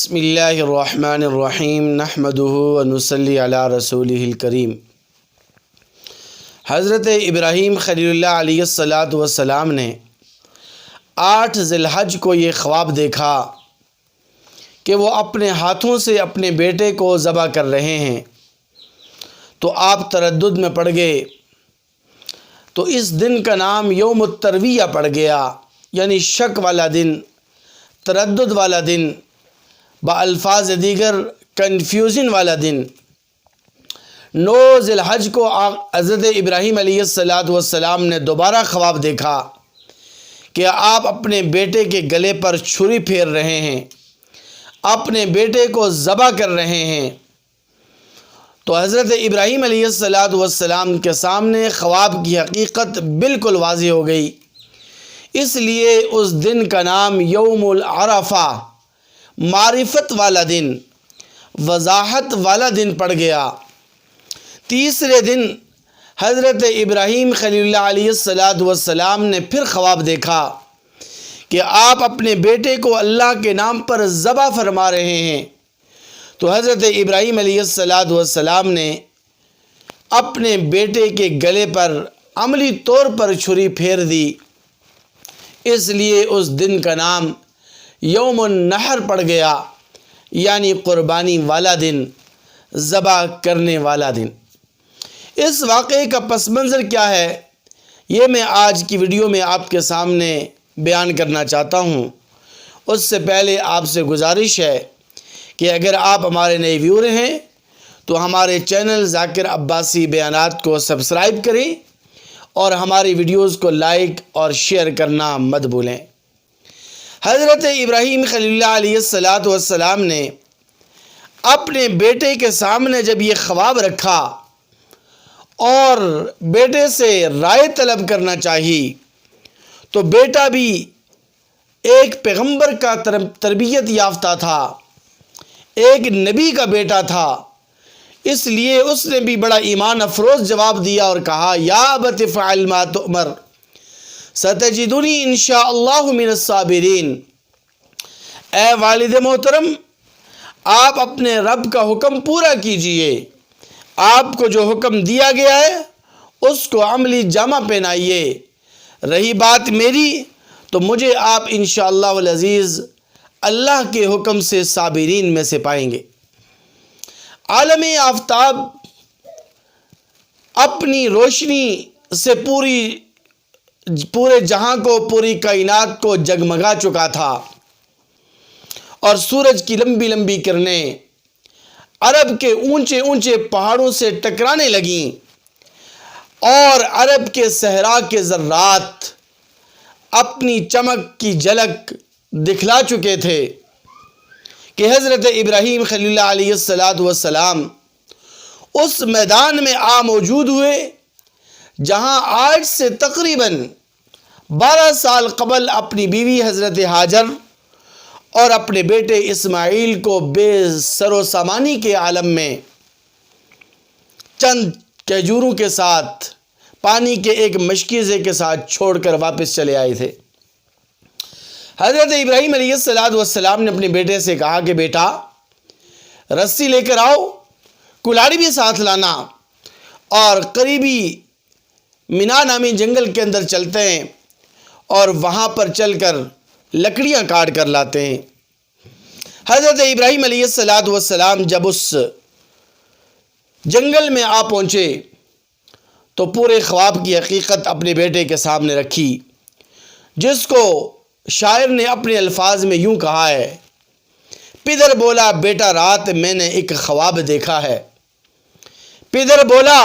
بسم اللہ الرحمن الرحیم نحمدہ ونصلی علی رسولہ الکریم۔ حضرت ابراہیم خلیل اللہ علیہ السلام نے 8 ذی الحج کو یہ خواب دیکھا کہ وہ اپنے ہاتھوں سے اپنے بیٹے کو ذبح کر رہے ہیں، تو آپ تردد میں پڑ گئے۔ تو اس دن کا نام یوم الترویہ پڑ گیا، یعنی شک والا دن، تردد والا دن، بالفاظ دیگر کنفیوژن والا دن۔ 9 ذی الحج کو حضرت ابراہیم علیہ السلام نے دوبارہ خواب دیکھا کہ آپ اپنے بیٹے کے گلے پر چھری پھیر رہے ہیں، اپنے بیٹے کو ذبح کر رہے ہیں۔ تو حضرت ابراہیم علیہ السلام کے سامنے خواب کی حقیقت بالکل واضح ہو گئی، اس لیے اس دن کا نام یوم العرفہ، معرفت والا دن، وضاحت والا دن پڑ گیا۔ تیسرے دن حضرت ابراہیم خلیل اللہ علیہ السلام نے پھر خواب دیکھا کہ آپ اپنے بیٹے کو اللہ کے نام پر ذبح فرما رہے ہیں۔ تو حضرت ابراہیم علیہ السلام نے اپنے بیٹے کے گلے پر عملی طور پر چھری پھیر دی، اس لیے اس دن کا نام یوم النحر پڑ گیا، یعنی قربانی والا دن، ذبح کرنے والا دن۔ اس واقعے کا پس منظر کیا ہے، یہ میں آج کی ویڈیو میں آپ کے سامنے بیان کرنا چاہتا ہوں۔ اس سے پہلے آپ سے گزارش ہے کہ اگر آپ ہمارے نئے ویور ہیں تو ہمارے چینل ذاکر عباسی بیانات کو سبسکرائب کریں اور ہماری ویڈیوز کو لائک اور شیئر کرنا مت بھولیں۔ حضرت ابراہیم خلیل اللہ علیہ السلام نے اپنے بیٹے کے سامنے جب یہ خواب رکھا اور بیٹے سے رائے طلب کرنا چاہی، تو بیٹا بھی ایک پیغمبر کا تربیت یافتہ تھا، ایک نبی کا بیٹا تھا، اس لیے اس نے بھی بڑا ایمان افروز جواب دیا اور کہا یا ابت افعل ما تؤمر ستجدنی انشاءاللہ من الصابرین۔ اے والد محترم، آپ اپنے رب کا حکم پورا کیجئے، آپ کو جو حکم دیا گیا ہے اس کو عملی جامہ پہنائیے۔ رہی بات میری تو مجھے آپ انشاءاللہ العزیز اللہ کے حکم سے صابرین میں سے پائیں گے۔ عالم آفتاب اپنی روشنی سے پورے جہاں کو، پوری کائنات کو جگمگا چکا تھا، اور سورج کی لمبی لمبی کرنیں عرب کے اونچے اونچے پہاڑوں سے ٹکرانے لگیں، اور عرب کے صحرا کے ذرات اپنی چمک کی جھلک دکھلا چکے تھے کہ حضرت ابراہیم خلیل اللہ علیہ السلام اس میدان میں موجود ہوئے جہاں آج سے تقریباً 12 سال قبل اپنی بیوی حضرت ہاجر اور اپنے بیٹے اسماعیل کو بے سر و سامانی کے عالم میں چند کھجوروں کے ساتھ، پانی کے ایک مشکیزے کے ساتھ چھوڑ کر واپس چلے آئے تھے۔ حضرت ابراہیم علیہ السلام نے اپنے بیٹے سے کہا کہ بیٹا رسی لے کر آؤ، کلاڑی بھی ساتھ لانا، اور قریبی مینا نامی جنگل کے اندر چلتے ہیں اور وہاں پر چل کر لکڑیاں کاٹ کر لاتے ہیں۔ حضرت ابراہیم علیہ السلام جب اس جنگل میں پہنچے تو پورے خواب کی حقیقت اپنے بیٹے کے سامنے رکھی، جس کو شاعر نے اپنے الفاظ میں یوں کہا ہے، پدر بولا بیٹا رات میں نے ایک خواب دیکھا ہے، پدر بولا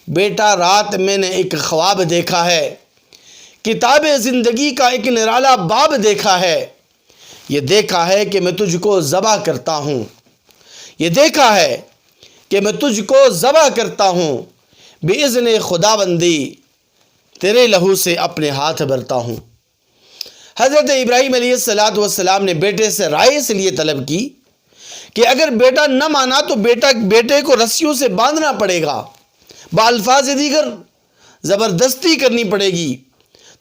بیٹا رات میں نے ایک خواب دیکھا ہے، کتاب زندگی کا ایک نرالا باب دیکھا ہے، یہ دیکھا ہے کہ میں تجھ کو ذبح کرتا ہوں، یہ دیکھا ہے کہ میں تجھ کو ذبح کرتا ہوں، باذن خداوندی تیرے لہو سے اپنے ہاتھ بھرتا ہوں۔ حضرت ابراہیم علیہ السلام نے بیٹے سے رائے اس لیے طلب کی کہ اگر بیٹا نہ مانا تو بیٹے کو رسیوں سے باندھنا پڑے گا، بالفاظ دیگر زبردستی کرنی پڑے گی،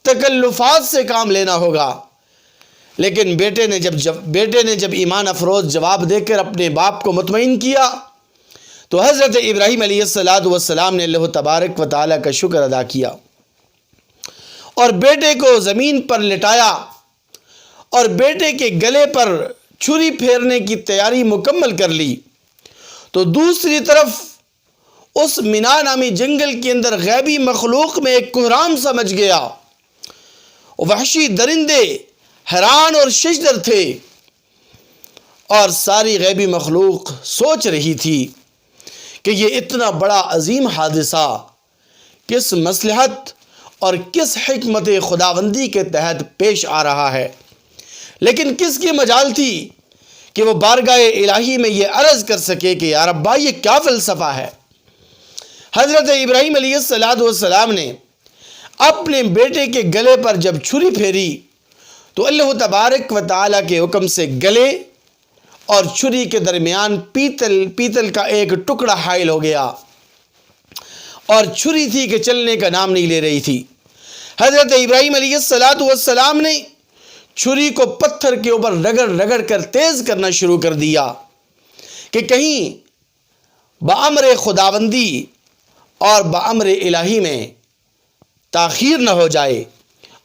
تکلفات سے کام لینا ہوگا۔ لیکن بیٹے نے جب ایمان افروز جواب دے کر اپنے باپ کو مطمئن کیا تو حضرت ابراہیم علیہ السلام نے اللہ تبارک و تعالیٰ کا شکر ادا کیا اور بیٹے کو زمین پر لٹایا اور بیٹے کے گلے پر چھری پھیرنے کی تیاری مکمل کر لی۔ تو دوسری طرف اس مینا نامی جنگل کے اندر غیبی مخلوق میں ایک کوہرام سمجھ گیا۔ وحشی درندے حیران اور ششدر تھے اور ساری غیبی مخلوق سوچ رہی تھی کہ یہ اتنا بڑا عظیم حادثہ کس مصلحت اور کس حکمت خداوندی کے تحت پیش آ رہا ہے، لیکن کس کی مجال تھی کہ وہ بارگاہ الہی میں یہ عرض کر سکے کہ یا ربا یہ کیا فلسفہ ہے۔ حضرت ابراہیم علیہ السلام نے اپنے بیٹے کے گلے پر جب چھری پھیری تو اللہ تبارک و تعالیٰ کے حکم سے گلے اور چھری کے درمیان پیتل کا ایک ٹکڑا حائل ہو گیا اور چھری تھی کہ چلنے کا نام نہیں لے رہی تھی۔ حضرت ابراہیم علیہ السلام نے چھری کو پتھر کے اوپر رگڑ کر تیز کرنا شروع کر دیا کہ کہیں بامر خداوندی اور بامر الہی میں تاخیر نہ ہو جائے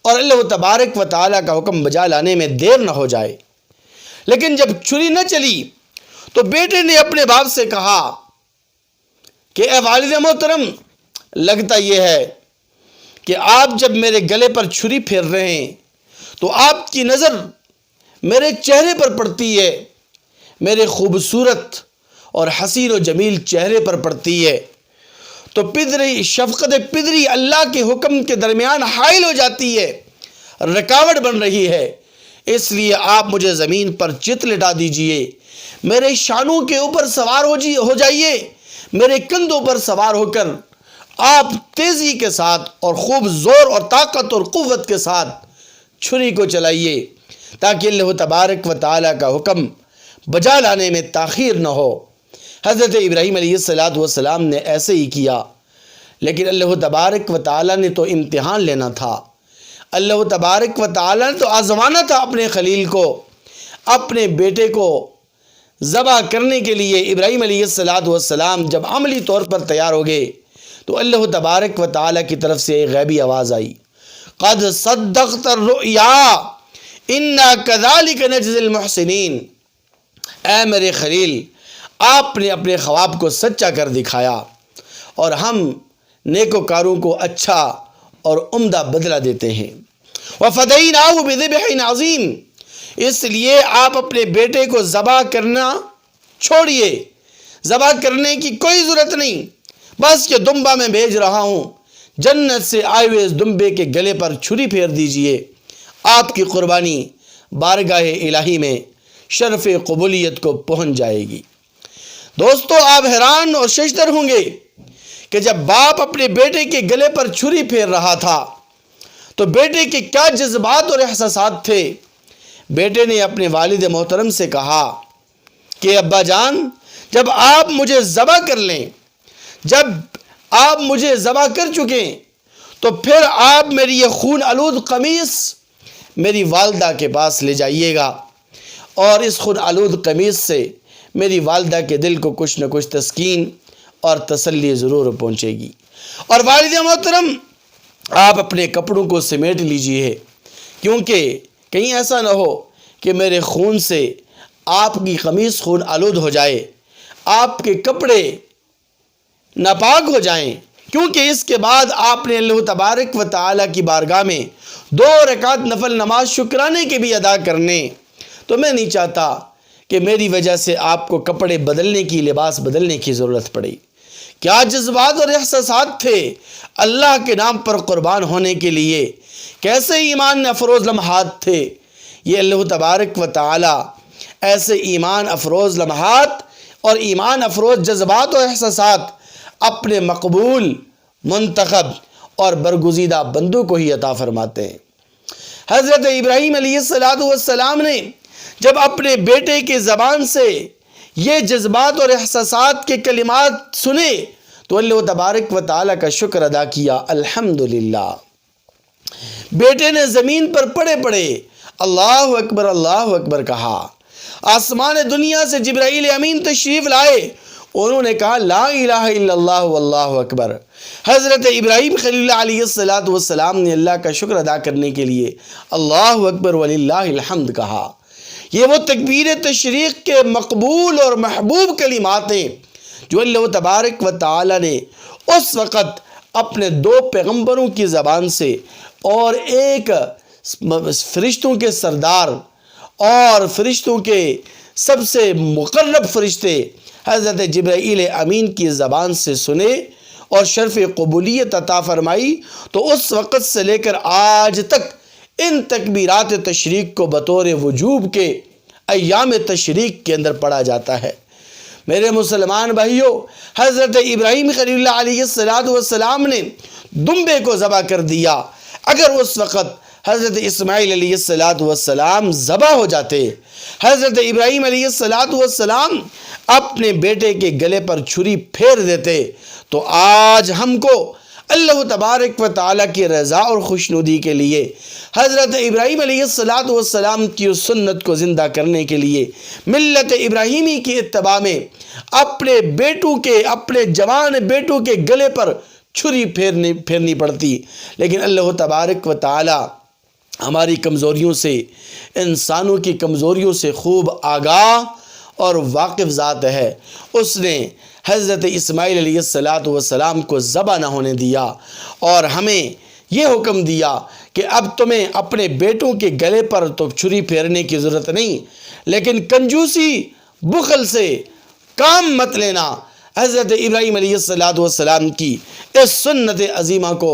اور اللہ تبارک و تعالیٰ کا حکم بجا لانے میں دیر نہ ہو جائے۔ لیکن جب چھری نہ چلی تو بیٹے نے اپنے باپ سے کہا کہ اے والد محترم، لگتا یہ ہے کہ آپ جب میرے گلے پر چھری پھیر رہے ہیں تو آپ کی نظر میرے چہرے پر پڑتی ہے، میرے خوبصورت اور حسین و جمیل چہرے پر پڑتی ہے، تو شفقت پدری اللہ کے حکم کے درمیان حائل ہو جاتی ہے، رکاوٹ بن رہی ہے، اس لیے آپ مجھے زمین پر چت لٹا دیجئے، میرے شانوں کے اوپر سوار ہو جائیے، میرے کندھوں پر سوار ہو کر آپ تیزی کے ساتھ اور خوب زور اور طاقت اور قوت کے ساتھ چھری کو چلائیے تاکہ اللہ تبارک و تعالیٰ کا حکم بجا لانے میں تاخیر نہ ہو۔ حضرت ابراہیم علیہ السلام نے ایسے ہی کیا، لیکن اللہ تبارک و تعالیٰ نے تو امتحان لینا تھا، اللہ تبارک و تعالیٰ نے تو آزمانا تھا اپنے خلیل کو۔ اپنے بیٹے کو ذبح کرنے کے لیے ابراہیم علیہ السلام جب عملی طور پر تیار ہو گئے تو اللہ تبارک و تعالیٰ کی طرف سے ایک غیبی آواز آئی، قد صدقت الرؤیا انا کذالک نجزی المحسنین، اے میرے خلیل آپ نے اپنے خواب کو سچا کر دکھایا اور ہم نیکوکاروں کو اچھا اور عمدہ بدلہ دیتے ہیں۔ وفدیناہ بذبح عظیم، اس لیے آپ اپنے بیٹے کو ذبح کرنا چھوڑیے، ذبح کرنے کی کوئی ضرورت نہیں، بس یہ دمبا میں بھیج رہا ہوں، جنت سے آئے ہوئے اس دمبے کے گلے پر چھری پھیر دیجئے، آپ کی قربانی بارگاہ الہی میں شرف قبولیت کو پہنچ جائے گی۔ دوستو، آپ حیران اور ششدر ہوں گے کہ جب باپ اپنے بیٹے کے گلے پر چھری پھیر رہا تھا تو بیٹے کے کیا جذبات اور احساسات تھے۔ بیٹے نے اپنے والد محترم سے کہا کہ ابا جان، جب آپ مجھے ذبح کر لیں، جب آپ مجھے ذبح کر چکیں تو پھر آپ میری یہ خون آلود قمیص میری والدہ کے پاس لے جائیے گا اور اس خون آلود قمیص سے میری والدہ کے دل کو کچھ نہ کچھ تسکین اور تسلی ضرور پہنچے گی۔ اور والد محترم، آپ اپنے کپڑوں کو سمیٹ لیجئے، کیونکہ کہیں ایسا نہ ہو کہ میرے خون سے آپ کی قمیص خون آلود ہو جائے، آپ کے کپڑے ناپاک ہو جائیں، کیونکہ اس کے بعد آپ نے اللہ تبارک و تعالیٰ کی بارگاہ میں 2 رکعت نفل نماز شکرانے کے بھی ادا کرنے، تو میں نہیں چاہتا کہ میری وجہ سے آپ کو کپڑے بدلنے کی، لباس بدلنے کی ضرورت پڑے۔ کیا جذبات اور احساسات تھے اللہ کے نام پر قربان ہونے کے لیے، کیسے ایمان افروز لمحات تھے۔ یہ اللہ تبارک و تعالی ایسے ایمان افروز لمحات اور ایمان افروز جذبات و احساسات اپنے مقبول، منتخب اور برگزیدہ بندوں کو ہی عطا فرماتے ہیں۔ حضرت ابراہیم علیہ السلام نے جب اپنے بیٹے کی زبان سے یہ جذبات اور احساسات کے کلمات سنے تو اللہ تبارک و تعالیٰ کا شکر ادا کیا، الحمدللہ۔ بیٹے نے زمین پر پڑے اللہ اکبر کہا۔ آسمان دنیا سے جبرائیل امین تشریف لائے، انہوں نے کہا لا الہ الا اللہ واللہ اکبر۔ حضرت ابراہیم خلیل اللہ علیہ السلام نے اللہ کا شکر ادا کرنے کے لیے اللہ اکبر وللہ الحمد کہا۔ یہ وہ تکبیر تشریق کے مقبول اور محبوب کلمات ہیں جو اللہ تبارک و تعالی نے اس وقت اپنے 2 پیغمبروں کی زبان سے اور ایک فرشتوں کے سردار اور فرشتوں کے سب سے مقرب فرشتے حضرت جبرائیل امین کی زبان سے سنے اور شرف قبولیت عطا فرمائی، تو اس وقت سے لے کر آج تک ان تکبیرات تشریق کو بطور وجوب کے ایام تشریق کے اندر پڑھا جاتا ہے۔ میرے مسلمان بھائیوں، حضرت ابراہیم خلیل اللہ علیہ السلام نے دمبے کو ذبح کر دیا۔ اگر اس وقت حضرت اسماعیل علیہ السلام ذبح ہو جاتے، حضرت ابراہیم علیہ السلام اپنے بیٹے کے گلے پر چھری پھیر دیتے، تو آج ہم کو اللہ تبارک و تعالیٰ کی رضا اور خوشنودی کے لیے حضرت ابراہیم علیہ السلام کی اس سنت کو زندہ کرنے کے لیے ملت ابراہیمی کی اتباع میں اپنے جوان بیٹوں کے گلے پر چھری پھیرنی پڑتی۔ لیکن اللہ تبارک و تعالیٰ ہماری کمزوریوں سے، انسانوں کی کمزوریوں سے خوب آگاہ اور واقف ذات ہے۔ اس نے حضرت اسماعیل علیہ السلام کو ذبح نہ ہونے دیا اور ہمیں یہ حکم دیا کہ اب تمہیں اپنے بیٹوں کے گلے پر تو چھری پھیرنے کی ضرورت نہیں، لیکن کنجوسی بخل سے کام مت لینا۔ حضرت ابراہیم علیہ السلام کی اس سنت عظیمہ کو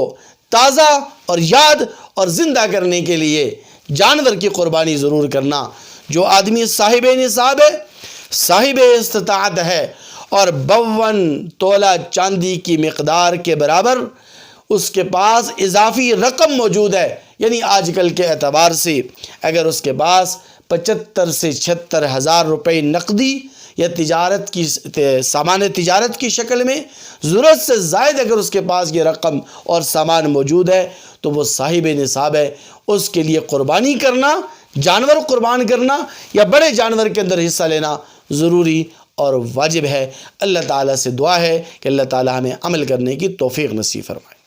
تازہ اور یاد اور زندہ کرنے کے لیے جانور کی قربانی ضرور کرنا۔ جو آدمی صاحب نصاب ہے، صاحب استطاعت ہے اور 52 تولہ چاندی کی مقدار کے برابر اس کے پاس اضافی رقم موجود ہے، یعنی آج کل کے اعتبار سے اگر اس کے پاس 75 سے 76 ہزار روپے نقدی یا سامان تجارت کی شکل میں ضرورت سے زائد اگر اس کے پاس یہ رقم اور سامان موجود ہے تو وہ صاحب نصاب ہے۔ اس کے لیے قربانی کرنا، جانور قربان کرنا یا بڑے جانور کے اندر حصہ لینا ضروری اور واجب ہے۔ اللہ تعالیٰ سے دعا ہے کہ اللہ تعالیٰ ہمیں عمل کرنے کی توفیق نصیب فرمائے۔